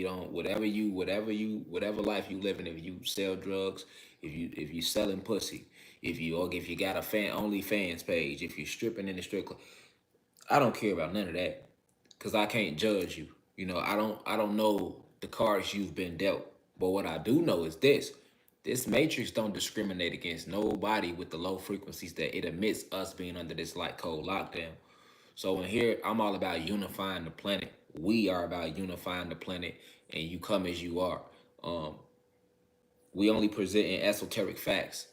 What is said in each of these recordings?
You don't whatever life you living. If you sell drugs, if you selling pussy, if you got a OnlyFans page, if you're stripping in the strip club, I don't care about none of that, cause I can't judge you. I don't know the cards you've been dealt. But what I do know is this: this matrix don't discriminate against nobody with the low frequencies that it emits. Us being under this light code lockdown. So in here, I'm all about unifying the planet. We are about unifying the planet, and you come as you are. Um, we only presenting esoteric facts.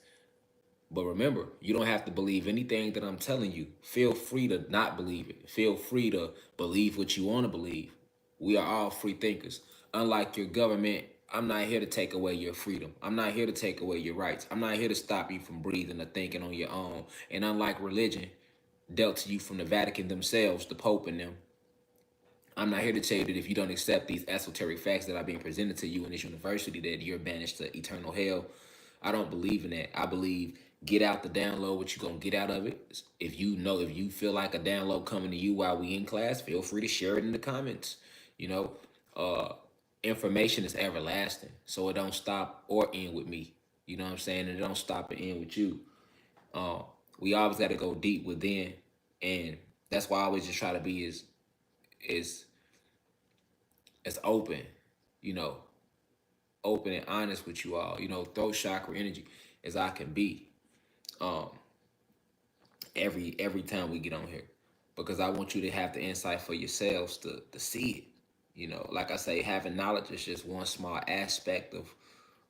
But remember, you don't have to believe anything that I'm telling you. Feel free to not believe it. Feel free to believe what you want to believe. We are all free thinkers. Unlike your government, I'm not here to take away your freedom. I'm not here to take away your rights. I'm not here to stop you from breathing or thinking on your own. And unlike religion, dealt to you from the Vatican themselves, the Pope and them, I'm not here to tell you that if you don't accept these esoteric facts that are being presented to you in this university, that you're banished to eternal hell. I don't believe in that. I believe get out the download what you're gonna get out of it. If you feel like a download coming to you while we in class, feel free to share it in the comments. You know, uh, information is everlasting, so it don't stop or end with me. You know what I'm saying? And it don't stop and end with you. Uh, we always got to go deep within, and that's why I always just try to be as as open, you know, open and honest with you all, throw chakra energy as I can be. Um, every time we get on here. Because I want you to have the insight for yourselves to see it. Like I say, having knowledge is just one small aspect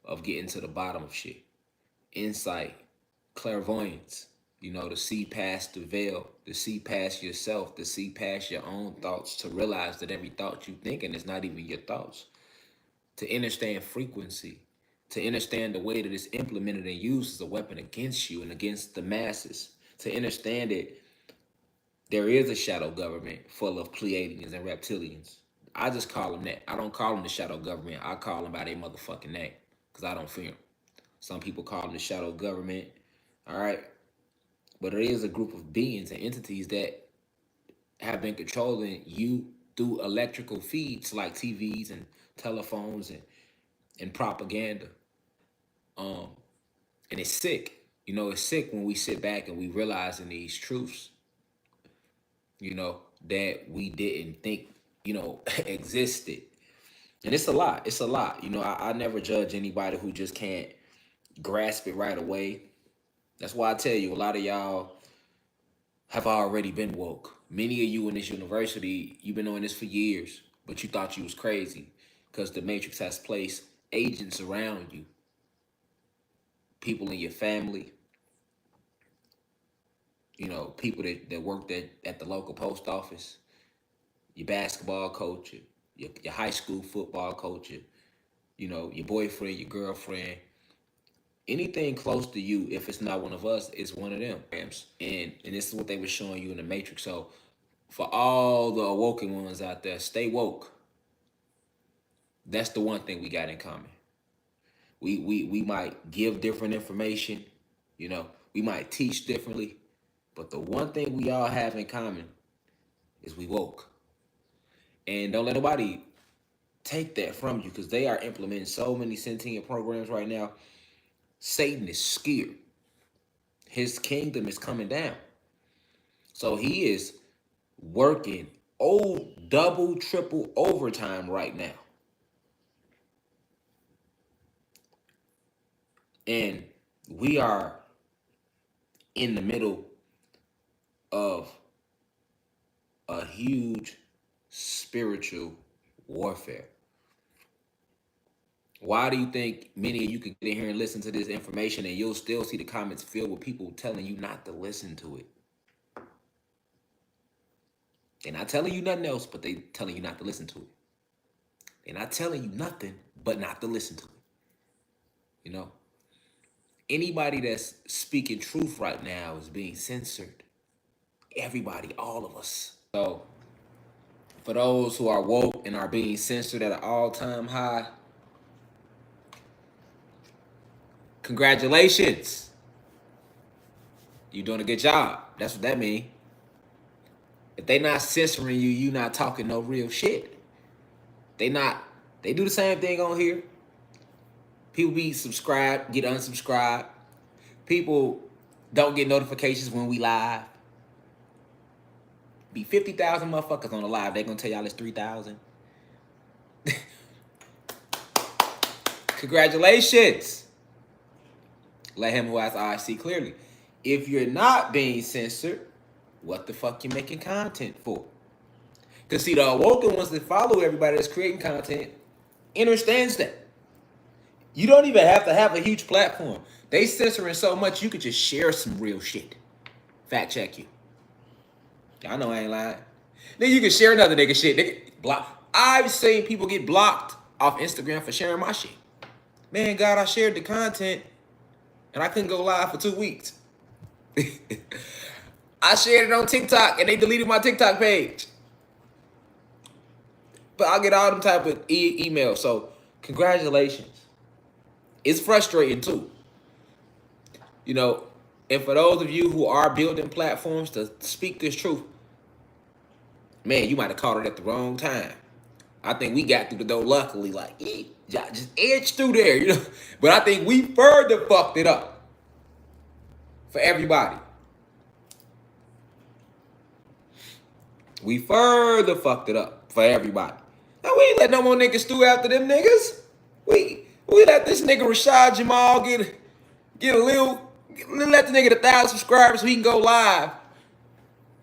of getting to the bottom of shit. Insight, clairvoyance, to see past the veil, to see past yourself, to see past your own thoughts, to realize that every thought you thinking is not even your thoughts, to understand frequency, to understand the way that it's implemented and used as a weapon against you and against the masses, to understand it. There is a shadow government full of Pleiadians and reptilians. I just call them that. I don't call them the shadow government. I call them by their motherfucking name because I don't fear them. Some people call them the shadow government. All right. But it is a group of beings and entities that have been controlling you through electrical feeds like TVs and telephones and propaganda. Um, and it's sick. It's sick when we sit back and we realizing these truths, that we didn't think, existed. And it's a lot. It's a lot. I never judge anybody who just can't grasp it right away. That's why I tell you, a lot of y'all have already been woke. Many of you in this university, you've been doing this for years, but you thought you was crazy because the Matrix has placed agents around you, people in your family, people that worked at the local post office, your basketball coach, your high school football coach, your boyfriend, your girlfriend, anything close to you, if it's not one of us, it's one of them. And this is what they were showing you in the Matrix. So for all the awoken ones out there, stay woke. That's the one thing we got in common. We might give different information, we might teach differently, but the one thing we all have in common is we woke. And don't let nobody take that from you because they are implementing so many sentient programs right now. Satan is scared. His kingdom is coming down. So he is working double, triple overtime right now. And we are in the middle of a huge spiritual warfare. Why do you think many of you can get in here and listen to this information and you'll still see the comments filled with people telling you not to listen to it? They're not telling you nothing else, but they telling you not to listen to it. They're not telling you nothing but not to listen to it. Anybody that's speaking truth right now is being censored. Everybody, all of us. So for those who are woke and are being censored at an all-time high, congratulations. You're doing a good job. That's what that means. If they not censoring you, you not talking no real shit. They not They do the same thing on here. People be subscribed, get unsubscribed. People don't get notifications when we live. Be 50,000 motherfuckers on the live. They gonna tell y'all it's 3,000. Congratulations. Let him who has eyes see clearly. If you're not being censored, what the fuck you making content for? Because see, the awoken ones that follow everybody that's creating content understands that. You don't even have to have a huge platform. They censoring so much, you could just share some real shit. Fact check you. I know I ain't lying. Then you can share another nigga shit. Nigga, block. I've seen people get blocked off Instagram for sharing my shit. Man, God, I shared the content and I couldn't go live for 2 weeks. I shared it on TikTok and they deleted my TikTok page. But I'll get all them type of emails. So congratulations. It's frustrating too. You know, and for those of you who are building platforms to speak this truth, man, you might have caught it at the wrong time. I think we got through the door luckily, like, just edged through there, you know. But I think we further fucked it up for everybody. We further fucked it up for everybody. Now, we ain't let no more niggas stew after them niggas. We let this nigga Rashad Jamal get a little, let the nigga 1,000 subscribers so he can go live.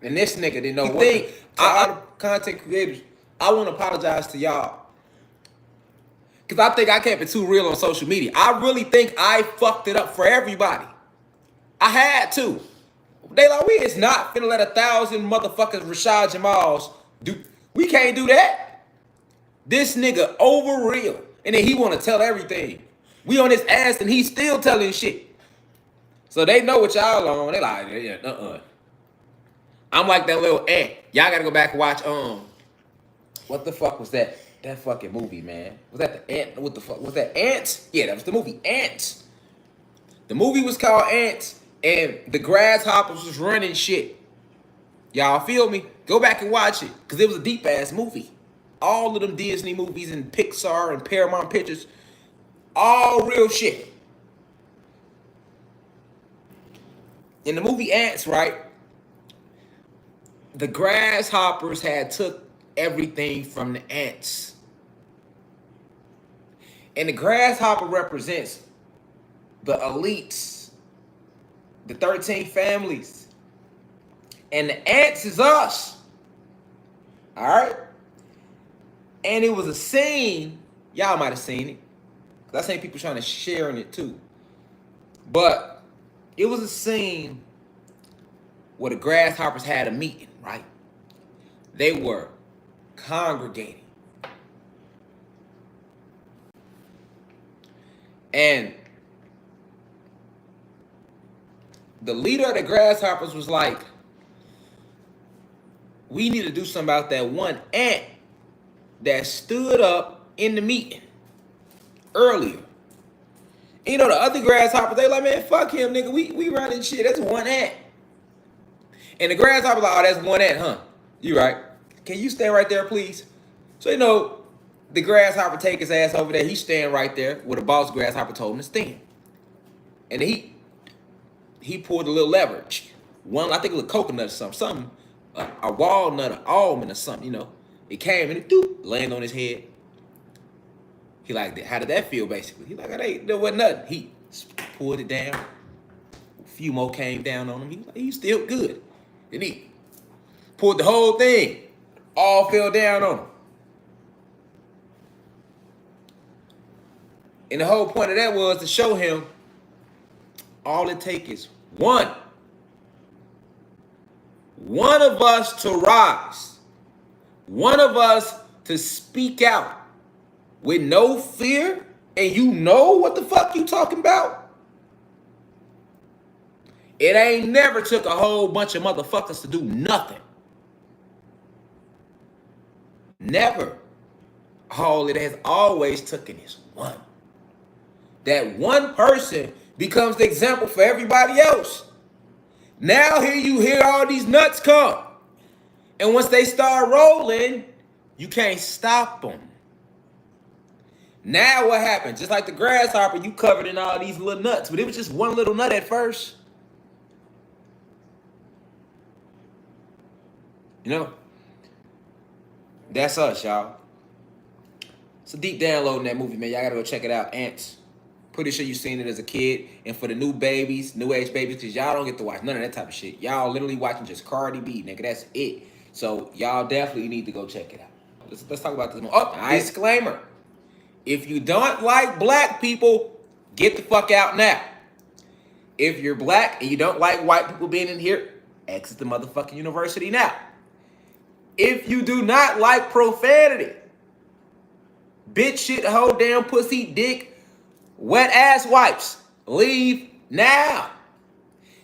And this nigga didn't know what thing. All the content creators, I want to apologize to y'all. Because I think I kept it too real on social media. I really think I fucked it up for everybody. I had to. They like, we is not finna let 1,000 motherfuckers Rashad Jamals do. We can't do that. This nigga over real. And then he want to tell everything. We on his ass and he's still telling shit. So they know what y'all on. They like, yeah, I'm like that little ant. Y'all gotta go back and watch, what the fuck was that? That fucking movie, man. Was that the Ant? What the fuck? Was that Ants? Yeah, that was the movie Ants. The movie was called Ants, and the grasshoppers was running shit. Y'all feel me? Go back and watch it, because it was a deep-ass movie. All of them Disney movies and Pixar and Paramount Pictures, all real shit. In the movie Ants, right, the grasshoppers had took everything from the ants. And the grasshopper represents the elites, the 13 families. And the ants is us. All right? And it was a scene, y'all might have seen it, because I seen people trying to share in it too. But it was a scene where the grasshoppers had a meeting, right? They were congregating. And the leader of the grasshoppers was like, we need to do something about that one ant that stood up in the meeting earlier. And you know, the other grasshoppers, they like, man, fuck him, nigga. We running shit. That's one ant. And the grasshopper like, oh, that's one ant, huh? You right. Can you stand right there, please? So, you know, the grasshopper take his ass over there. He's standing right there where the boss grasshopper told him to stand. And he pulled a little leverage. One, I think it was a coconut or something, a walnut, an almond or something, you know. It came and it landed on his head. He like, how did that feel, basically? He like, there wasn't nothing. He pulled it down. A few more came down on him. He like, he's still good. Then he pulled the whole thing. All fell down on him. And the whole point of that was to show him all it takes is one of us to rise, one of us to speak out with no fear, and you know what the fuck you talking about. It ain't never took a whole bunch of motherfuckers to do nothing. Never. All it has always taken is one. That one person becomes the example for everybody else. Now here you hear all these nuts come. And once they start rolling, you can't stop them. Now what happened? Just like the grasshopper, you covered in all these little nuts, but it was just one little nut at first. You know? That's us, y'all. It's a deep download in that movie, man. Y'all gotta go check it out. Ants. Pretty sure you seen it as a kid. And for the new babies, new age babies, because y'all don't get to watch none of that type of shit. Y'all literally watching just Cardi B, nigga. That's it. So y'all definitely need to go check it out. Let's talk about this more. Oh, disclaimer. If you don't like black people, get the fuck out now. If you're black and you don't like white people being in here, exit the motherfucking university now. If you do not like profanity, bitch, shit, hoe, damn, pussy, dick, wet ass wipes, leave now.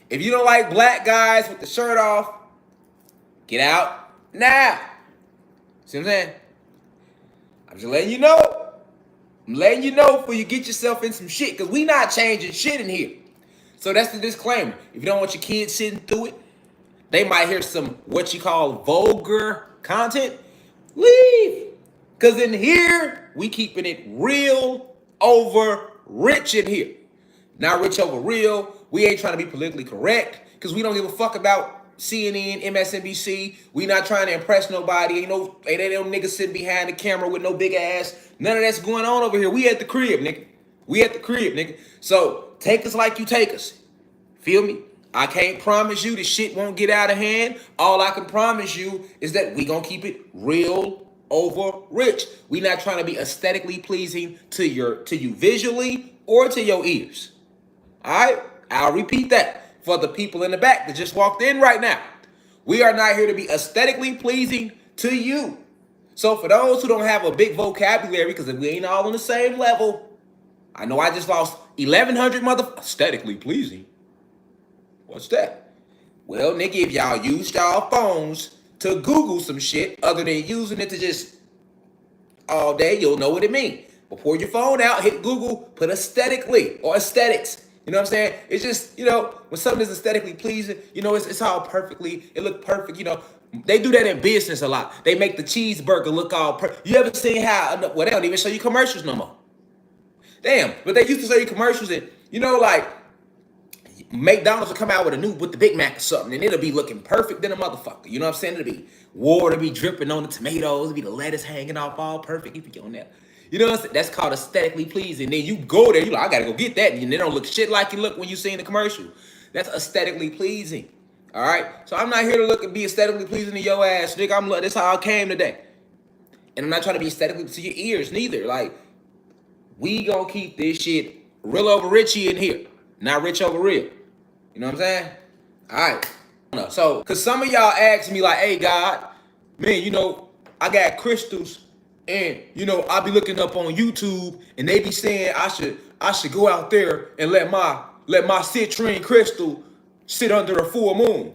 If you don't like black guys with the shirt off, get out now. See what I'm saying? I'm just letting you know. I'm letting you know before you get yourself in some shit, because we not changing shit in here. So that's the disclaimer. If you don't want your kids sitting through it, they might hear some what you call vulgar content, leave. Because in here, we keeping it real over rich in here. Not rich over real. We ain't trying to be politically correct because we don't give a fuck about CNN, MSNBC. We not trying to impress nobody. Ain't no niggas sitting behind the camera with no big ass. None of that's going on over here. We at the crib, nigga. We at the crib, nigga. So take us like you take us. Feel me? I can't promise you the shit won't get out of hand. All I can promise you is that we gonna keep it real over rich. We not trying to be aesthetically pleasing to you visually or to your ears. All right? I'll repeat that for the people in the back that just walked in right now. We are not here to be aesthetically pleasing to you. So for those who don't have a big vocabulary, because we ain't all on the same level, I know I just lost 1,100 aesthetically pleasing. What's that? Well, nigga, if y'all use y'all phones to Google some shit other than using it to just all day, you'll know what it means. But pull your phone out, hit Google, put aesthetically or aesthetics. You know what I'm saying? It's just, when something is aesthetically pleasing, it's all perfectly, it look perfect, They do that in business a lot. They make the cheeseburger look all perfect. You ever seen how, well, they don't even show you commercials no more. Damn, but they used to show you commercials and, like, McDonald's will come out with the Big Mac or something, and it'll be looking perfect than a motherfucker. You know what I'm saying? It'll be water be dripping on the tomatoes, it'll be the lettuce hanging off all perfect. You be on there. You know what I'm saying? That's called aesthetically pleasing. Then you go there, you like, I gotta go get that, and they don't look shit like you look when you see in the commercial. That's aesthetically pleasing. All right? So I'm not here to look and be aesthetically pleasing to your ass, nigga. That's how I came today. And I'm not trying to be aesthetically to your ears neither. Like, we gonna keep this shit real over richy in here, not rich over real. You know what I'm saying? All right. So, because some of y'all ask me like, hey, God, man, I got crystals and, I be looking up on YouTube and they be saying I should go out there and let my citrine crystal sit under a full moon.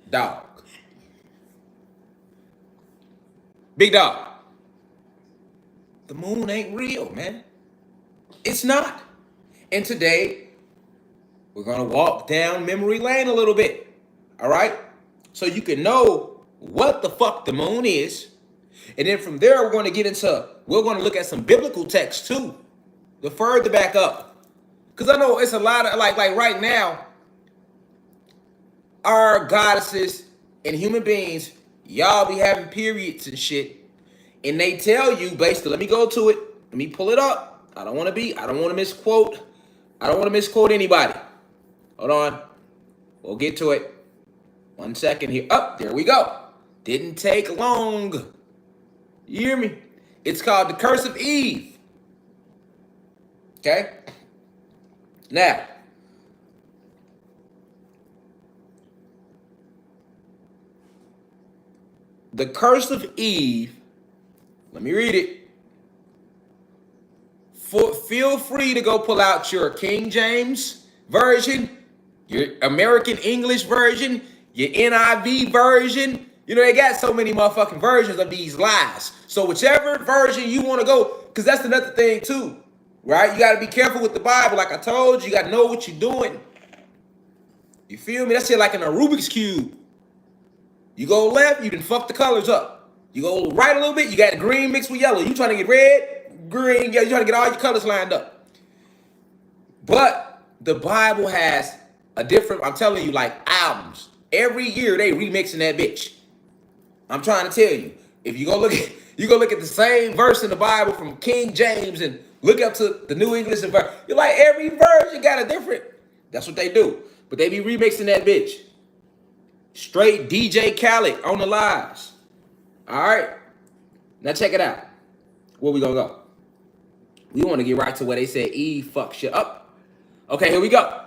Dog. Big dog. The moon ain't real, man. It's not. And today, we're going to walk down memory lane a little bit. All right? So you can know what the fuck the moon is. And then from there, we're going to look at some biblical texts too. The further back up. Because I know it's a lot of, like right now, our goddesses and human beings, y'all be having periods and shit. And they tell you, basically, let me go to it. Let me pull it up. I don't want to misquote. I don't want to misquote anybody. Hold on. We'll get to it. 1 second here. Up, there we go. Didn't take long. You hear me? It's called The Curse of Eve. Okay? Now, The Curse of Eve, let me read it. Feel free to go pull out your King James version, your American English version, your NIV version. They got so many motherfucking versions of these lies. So whichever version you want to go, because that's another thing too, right? You got to be careful with the Bible. Like I told you, you got to know what you're doing. You feel me? That's shit like in a Rubik's Cube. You go left, you done fuck the colors up. You go right a little bit, you got green mixed with yellow. You trying to get red, green, yeah, you trying to get all your colors lined up. But the Bible has a different, I'm telling you, like albums. Every year they remixing that bitch. I'm trying to tell you. If you go look at the same verse in the Bible from King James and look up to the New English verse, you're like every verse you got a different. That's what they do. But they be remixing that bitch. Straight DJ Khaled on the lives. All right. Now check it out. Where we gonna go? We want to get right to where they said Eve fuck shit up. Okay, here we go.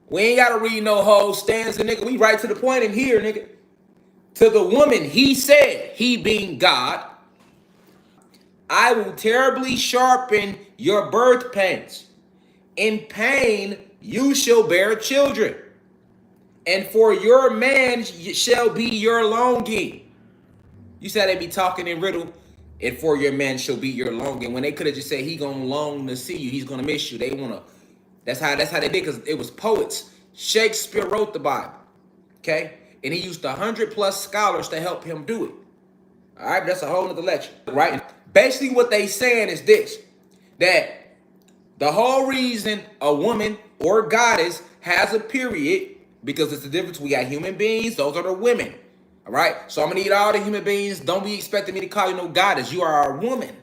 We ain't gotta read no whole stanza, nigga. We right to the point in here, nigga. To the woman, he said, he being God, I will terribly sharpen your birth pains. In pain you shall bear children. And for your man shall be your longing. You said they be talking in riddle. And for your man shall be your longing. When they could have just said he gonna long to see you. He's gonna miss you. They wanna. That's how they did, because it was poets. Shakespeare wrote the Bible. Okay? And he used 100+ scholars to help him do it. All right? That's a whole nother lecture. Right? Basically what they saying is this. That the whole reason a woman or goddess has a period, because it's the difference. We got human beings. Those are the women. All right? So I'm going to need all the human beings. Don't be expecting me to call you no goddess. You are a woman.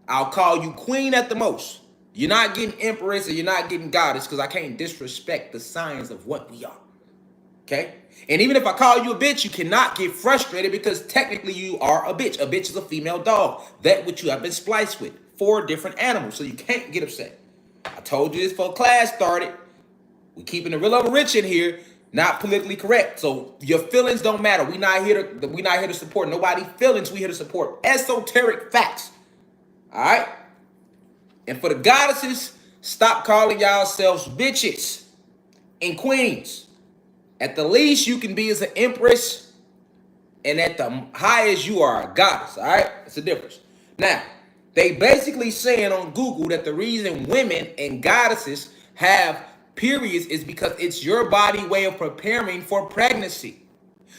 I'll call you queen at the most. You're not getting empress or you're not getting goddess, because I can't disrespect the science of what we are. Okay? And even if I call you a bitch, you cannot get frustrated, because technically you are a bitch. A bitch is a female dog. That which you have been spliced with. 4 different animals. So you can't get upset. I told you this before class started. We keeping the real over rich in here. Not politically correct. So your feelings don't matter. We're not here to support nobody's feelings. We here to support esoteric facts. All right? And for the goddesses, stop calling yourselves bitches and queens. At the least, you can be as an empress, and at the highest, you are a goddess. All right? It's a difference. Now, they basically saying on Google that the reason women and goddesses have periods is because it's your body way of preparing for pregnancy.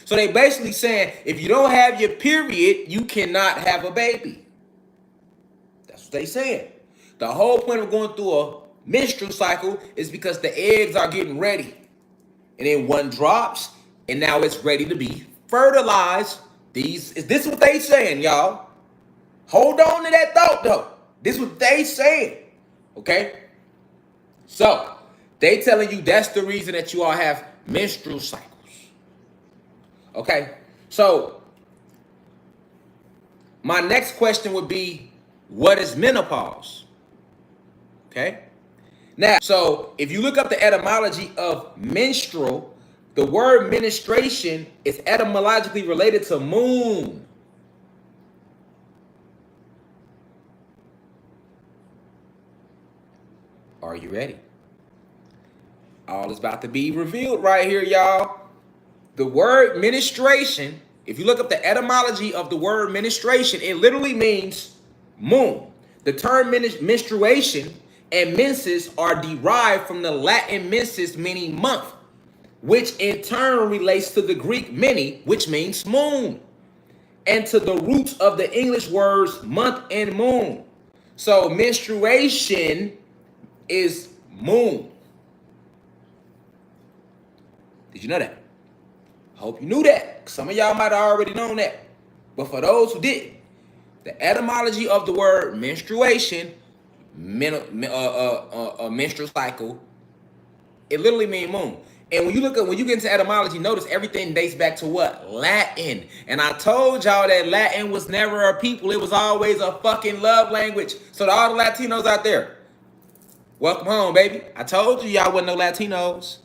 So they basically saying if you don't have your period, you cannot have a baby. That's what they saying. The whole point of going through a menstrual cycle is because the eggs are getting ready. And then one drops, and now it's ready to be fertilized. This is what they saying, y'all. Hold on to that thought, though. This is what they saying. Okay? So, they telling you that's the reason that you all have menstrual cycles. Okay? So, my next question would be, what is menopause? Okay? Now, so if you look up the etymology of menstrual, the word menstruation is etymologically related to moon. Are you ready? All is about to be revealed right here, y'all. The word menstruation, if you look up the etymology of the word menstruation, it literally means moon. The term menstruation and menses are derived from the Latin mensis, meaning month, which in turn relates to the Greek mene, which means moon, and to the roots of the English words month and moon. So menstruation is moon. Did you know that? I hope you knew that. Some of y'all might have already known that. But for those who didn't, the etymology of the word menstruation, menstrual cycle, it literally means moon. And when you get into etymology, notice everything dates back to what? Latin. And I told y'all that Latin was never a people. It was always a fucking love language. So to all the Latinos out there, welcome home, baby. I told you y'all wasn't no Latinos.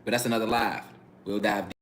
But that's another live. We'll dive deep.